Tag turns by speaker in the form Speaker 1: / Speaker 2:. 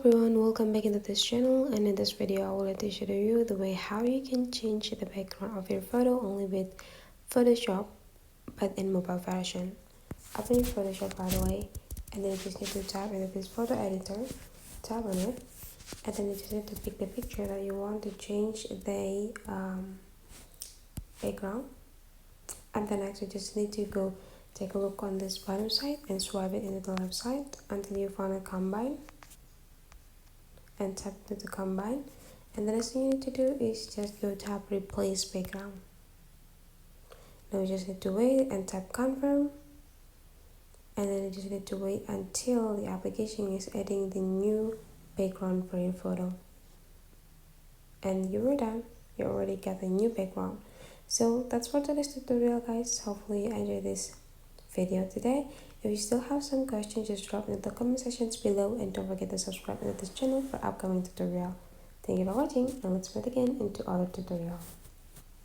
Speaker 1: everyone, welcome back into this channel, and in this video I will let you show you the way how you can change the background of your photo only with Photoshop but in mobile version. Open your Photoshop by the way, and then you just need to tap into this photo editor, tap on it, and then you just need to pick the picture that you want to change the background. And then next you just need to go take a look on this bottom side and swipe it into the left side until you find a combine, and tap into combine, and the next thing you need to do is just go tap replace background. Now you just need to wait and tap confirm, and then you just need to wait until the application is adding the new background for your photo, and you were done. You already got the new background. So that's for today's tutorial, guys. Hopefully you enjoyed this video today. If you still have some questions, just drop in the comment sections below, and don't forget to subscribe to this channel for upcoming tutorial. Thank you for watching, and let's meet again into other tutorial.